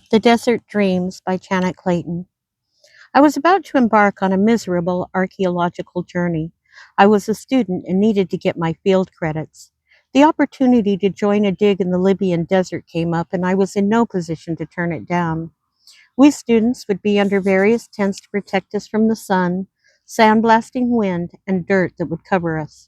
The Desert Dreams by Janet Clayton. I was about to embark on a miserable archaeological journey. I was a student and needed to get my field credits. The opportunity to join a dig in the Libyan desert came up, and I was in no position to turn it down. We students would be under various tents to protect us from the sun, sandblasting wind, and dirt that would cover us.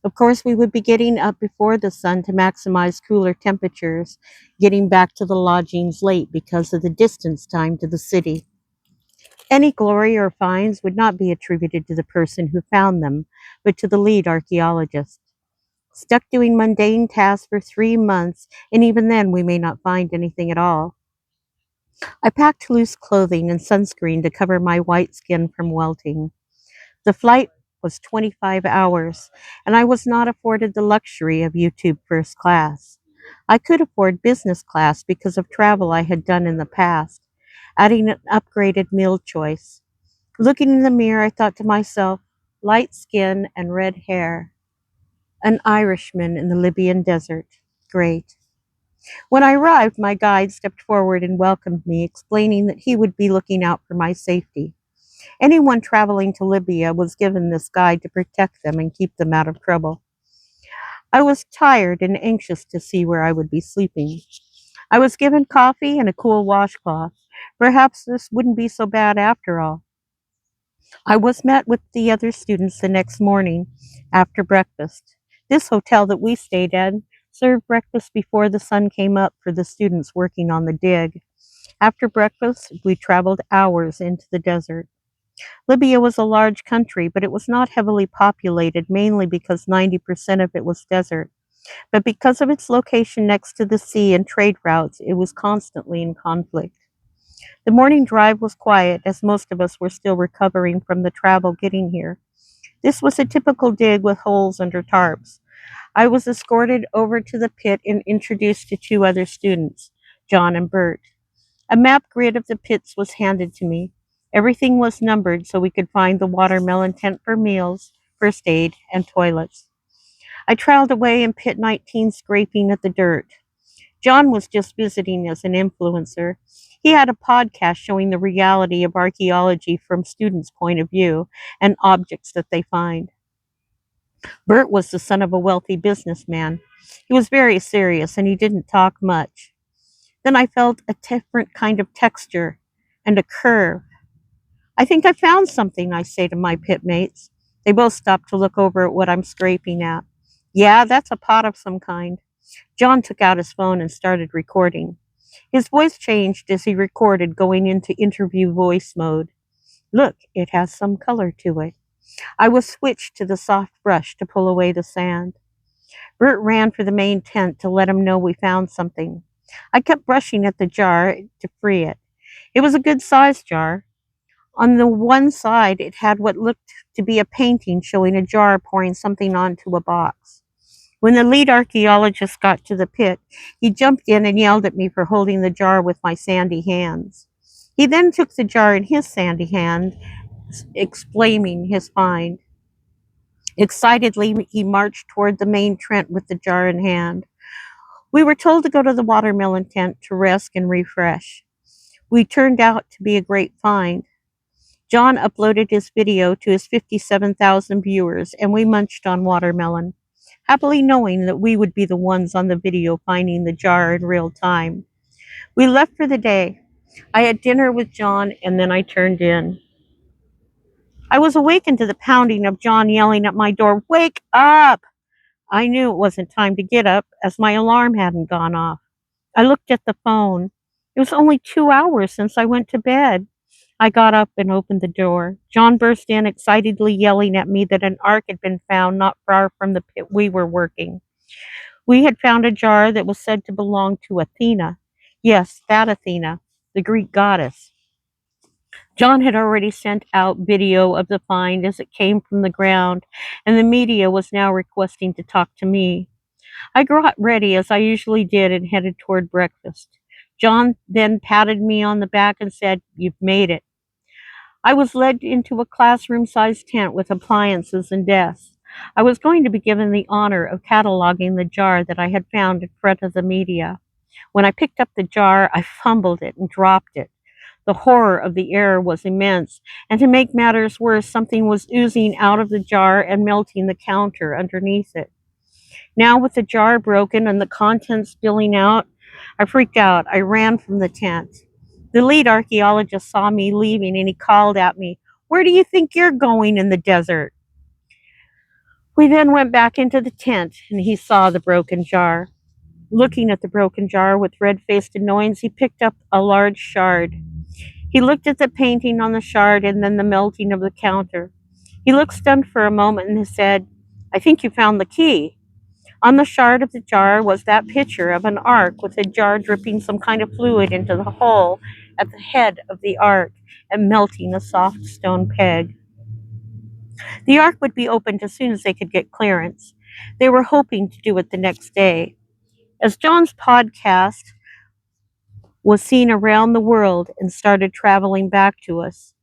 Of course, we would be getting up before the sun to maximize cooler temperatures, getting back to the lodgings late because of the distance time to the city. Any glory or finds would not be attributed to the person who found them, but to the lead archaeologist. Stuck doing mundane tasks for 3 months, and even then we may not find anything at all. I packed loose clothing and sunscreen to cover my white skin from welting. The flight was 25 hours, and I was not afforded the luxury of YouTube first class. I could afford business class because of travel I had done in the past, adding an upgraded meal choice. Looking in the mirror, I thought to myself, light skin and red hair. An Irishman in the Libyan desert. Great. When I arrived, my guide stepped forward and welcomed me, explaining that he would be looking out for my safety. Anyone traveling to Libya was given this guide to protect them and keep them out of trouble. I was tired and anxious to see where I would be sleeping. I was given coffee and a cool washcloth. Perhaps this wouldn't be so bad after all. I was met with the other students the next morning after breakfast. This hotel that we stayed at served breakfast before the sun came up for the students working on the dig. After breakfast, we traveled hours into the desert. Libya was a large country, but it was not heavily populated, mainly because 90% of it was desert. But because of its location next to the sea and trade routes, it was constantly in conflict. The morning drive was quiet, as most of us were still recovering from the travel getting here. This was a typical dig with holes under tarps. I was escorted over to the pit and introduced to two other students, John and Bert. A map grid of the pits was handed to me. Everything was numbered so we could find the watermelon tent for meals, first aid, and toilets. I trailed away in pit 19, scraping at the dirt. John was just visiting as an influencer. He had a podcast showing the reality of archaeology from students' point of view and objects that they find. Bert was the son of a wealthy businessman. He was very serious and he didn't talk much. Then I felt a different kind of texture and a curve. I think I found something, I say to my pitmates. They both stop to look over at what I'm scraping at. Yeah, that's a pot of some kind. John took out his phone and started recording. His voice changed as he recorded, going into interview voice mode. Look, it has some color to it. I was switched to the soft brush to pull away the sand. Bert ran for the main tent to let him know we found something. I kept brushing at the jar to free it. It was a good sized jar. On the one side, it had what looked to be a painting showing a jar pouring something onto a box. When the lead archaeologist got to the pit, he jumped in and yelled at me for holding the jar with my sandy hands. He then took the jar in his sandy hand, explaining his find. Excitedly, he marched toward the main tent with the jar in hand. We were told to go to the watermelon tent to rest and refresh. We turned out to be a great find. John uploaded his video to his 57,000 viewers, and we munched on watermelon, happily knowing that we would be the ones on the video finding the jar in real time. We left for the day. I had dinner with John, and then I turned in. I was awakened to the pounding of John yelling at my door, "Wake up!" I knew it wasn't time to get up, as my alarm hadn't gone off. I looked at the phone. It was only 2 hours since I went to bed. I got up and opened the door. John burst in, excitedly yelling at me that an ark had been found not far from the pit we were working. We had found a jar that was said to belong to Athena. Yes, that Athena, the Greek goddess. John had already sent out video of the find as it came from the ground, and the media was now requesting to talk to me. I got ready as I usually did and headed toward breakfast. John then patted me on the back and said, "You've made it." I was led into a classroom-sized tent with appliances and desks. I was going to be given the honor of cataloging the jar that I had found in front of the media. When I picked up the jar, I fumbled it and dropped it. The horror of the error was immense, and to make matters worse, something was oozing out of the jar and melting the counter underneath it. Now, with the jar broken and the contents spilling out, I freaked out. I ran from the tent. The lead archaeologist saw me leaving and he called at me, "Where do you think you're going in the desert?" We then went back into the tent and he saw the broken jar. Looking at the broken jar with red faced annoyance, he picked up a large shard. He looked at the painting on the shard and then the melting of the counter. He looked stunned for a moment and said, "I think you found the key." On the shard of the jar was that picture of an ark with the jar dripping some kind of fluid into the hole at the head of the ark and melting a soft stone peg. The ark would be opened as soon as they could get clearance. They were hoping to do it the next day. As John's podcast was seen around the world and started traveling back to us,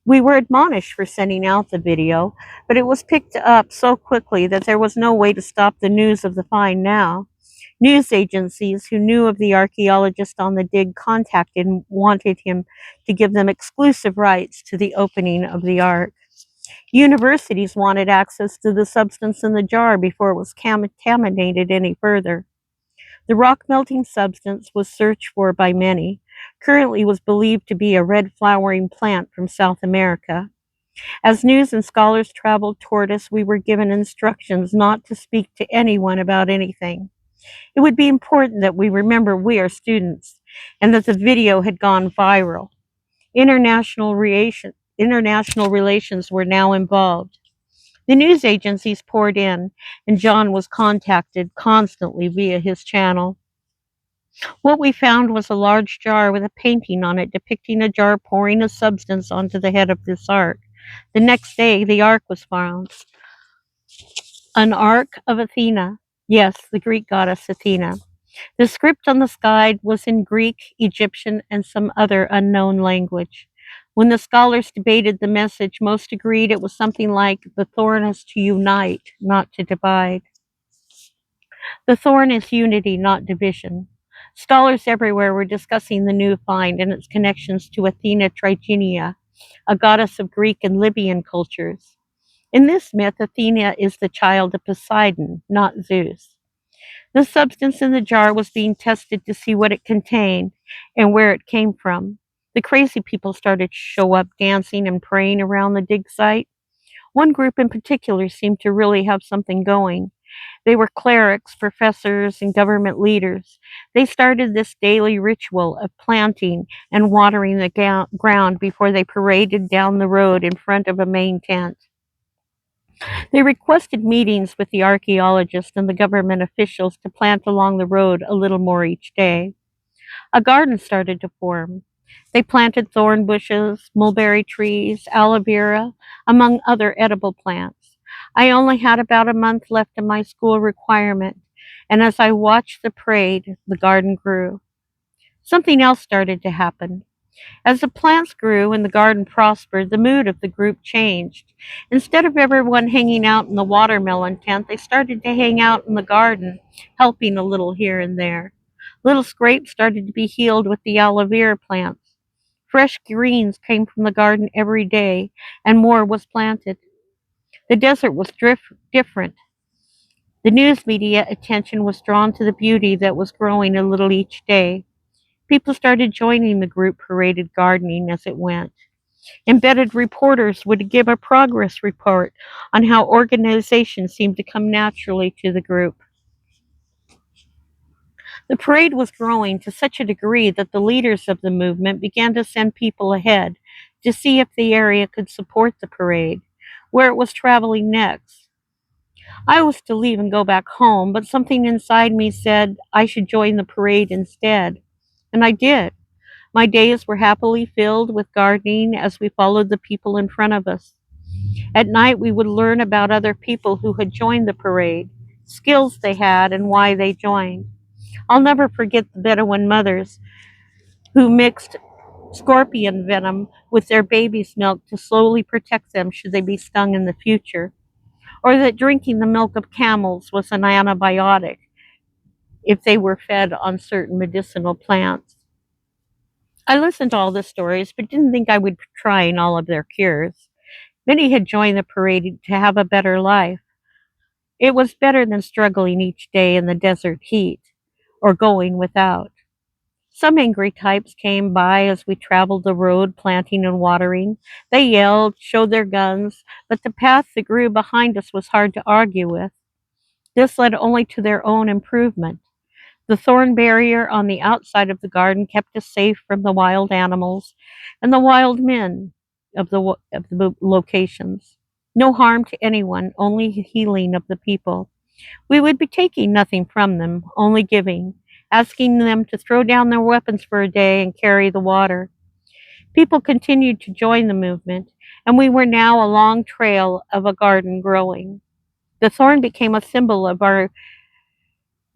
we were admonished for sending out the video, but it was picked up so quickly that there was no way to stop the news of the find now. News agencies who knew of the archaeologist on the dig contacted and wanted him to give them exclusive rights to the opening of the ark. Universities wanted access to the substance in the jar before it was contaminated any further. The rock melting substance was searched for by many. Currently was believed to be a red flowering plant from South America. As news and scholars traveled toward us, we were given instructions not to speak to anyone about anything. It would be important that we remember we are students and that the video had gone viral. International relations were now involved. The news agencies poured in, and John was contacted constantly via his channel. What we found was a large jar with a painting on it depicting a jar pouring a substance onto the head of this ark. The next day, the ark was found. An ark of Athena. Yes, the Greek goddess Athena. The script on the sky was in Greek, Egyptian, and some other unknown language. When the scholars debated the message, most agreed it was something like, "The thorn is to unite, not to divide." The thorn is unity, not division. Scholars everywhere were discussing the new find and its connections to Athena Trigenia, a goddess of Greek and Libyan cultures. In this myth, Athena is the child of Poseidon, not Zeus. The substance in the jar was being tested to see what it contained and where it came from. The crazy people started to show up dancing and praying around the dig site. One group in particular seemed to really have something going. They were clerics, professors, and government leaders. They started this daily ritual of planting and watering the ground before they paraded down the road in front of a main tent. They requested meetings with the archaeologists and the government officials to plant along the road a little more each day. A garden started to form. They planted thorn bushes, mulberry trees, aloe vera, among other edible plants. I only had about a month left of my school requirement, and as I watched the parade, the garden grew. Something else started to happen. As the plants grew and the garden prospered, the mood of the group changed. Instead of everyone hanging out in the watermelon tent, they started to hang out in the garden, helping a little here and there. Little scrapes started to be healed with the aloe vera plants. Fresh greens came from the garden every day, and more was planted. The desert was different. The news media attention was drawn to the beauty that was growing a little each day. People started joining the group paraded gardening as it went. Embedded reporters would give a progress report on how organization seemed to come naturally to the group. The parade was growing to such a degree that the leaders of the movement began to send people ahead to see if the area could support the parade, where it was traveling next. I was to leave and go back home, but something inside me said I should join the parade instead, and I did. My days were happily filled with gardening as we followed the people in front of us. At night, we would learn about other people who had joined the parade, skills they had, and why they joined. I'll never forget the Bedouin mothers who mixed scorpion venom with their baby's milk to slowly protect them should they be stung in the future, or that drinking the milk of camels was an antibiotic if they were fed on certain medicinal plants. I listened to all the stories, but didn't think I would be trying all of their cures. Many had joined the parade to have a better life. It was better than struggling each day in the desert heat or going without. Some angry types came by as we traveled the road, planting and watering. They yelled, showed their guns, but the path that grew behind us was hard to argue with. This led only to their own improvement. The thorn barrier on the outside of the garden kept us safe from the wild animals and the wild men of the locations. No harm to anyone, only healing of the people. We would be taking nothing from them, only giving, asking them to throw down their weapons for a day and carry the water. People continued to join the movement, and we were now a long trail of a garden growing. The thorn became a symbol of our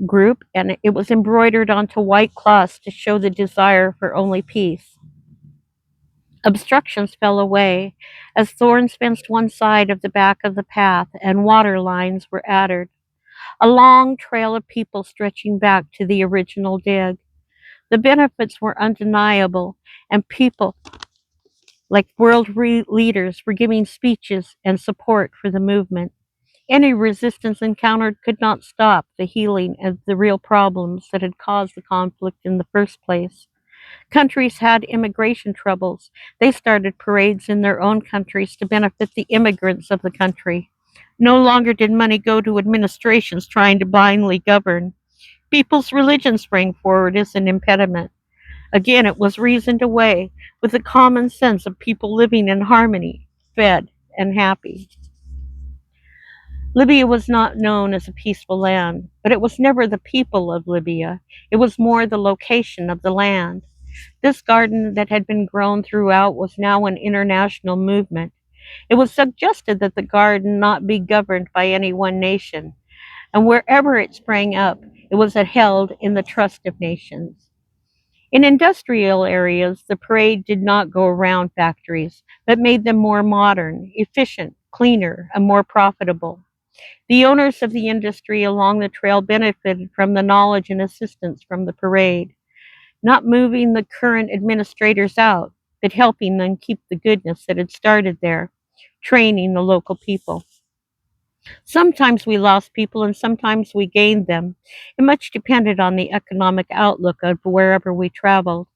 group, and it was embroidered onto white cloths to show the desire for only peace. Obstructions fell away as thorns fenced one side of the back of the path, and water lines were added. A long trail of people stretching back to the original dig. The benefits were undeniable, and people like leaders were giving speeches and support for the movement. Any resistance encountered could not stop the healing of the real problems that had caused the conflict in the first place. Countries had immigration troubles. They started parades in their own countries to benefit the immigrants of the country. No longer did money go to administrations trying to blindly govern. People's religion sprang forward as an impediment. Again, it was reasoned away with the common sense of people living in harmony, fed, and happy. Libya was not known as a peaceful land, but it was never the people of Libya. It was more the location of the land. This garden that had been grown throughout was now an international movement. It was suggested that the garden not be governed by any one nation, and wherever it sprang up, it was held in the trust of nations. In industrial areas, the parade did not go around factories, but made them more modern, efficient, cleaner, and more profitable. The owners of the industry along the trail benefited from the knowledge and assistance from the parade, not moving the current administrators out, but helping them keep the goodness that had started there, training the local people. Sometimes we lost people and sometimes we gained them. It much depended on the economic outlook of wherever we traveled.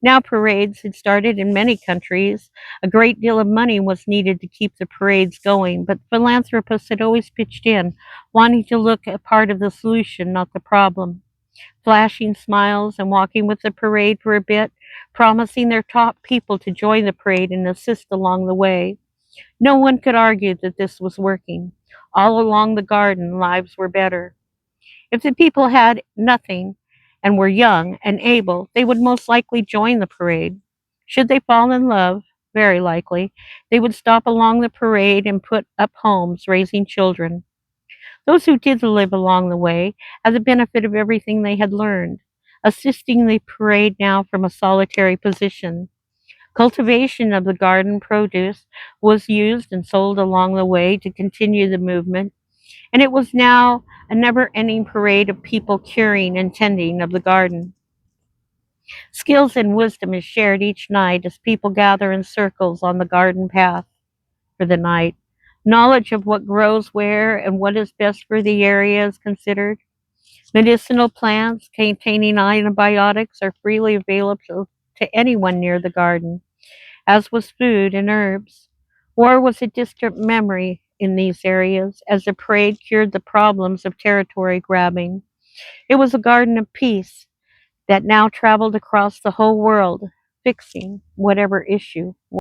Now parades had started in many countries. A great deal of money was needed to keep the parades going, but philanthropists had always pitched in, wanting to look at part of the solution, not the problem. Flashing smiles and walking with the parade for a bit, promising their top people to join the parade and assist along the way. No one could argue that this was working. All along the garden, lives were better. If the people had nothing and were young and able, they would most likely join the parade. Should they fall in love, very likely, they would stop along the parade and put up homes, raising children. Those who did live along the way had the benefit of everything they had learned, assisting the parade now from a solitary position. Cultivation of the garden produce was used and sold along the way to continue the movement, and it was now a never ending parade of people curing and tending of the garden. Skills and wisdom is shared each night as people gather in circles on the garden path for the night. Knowledge of what grows where and what is best for the area is considered. Medicinal plants containing antibiotics are freely available to anyone near the garden, as was food and herbs. War was a distant memory in these areas as the parade cured the problems of territory grabbing. It was a garden of peace that now traveled across the whole world, fixing whatever issue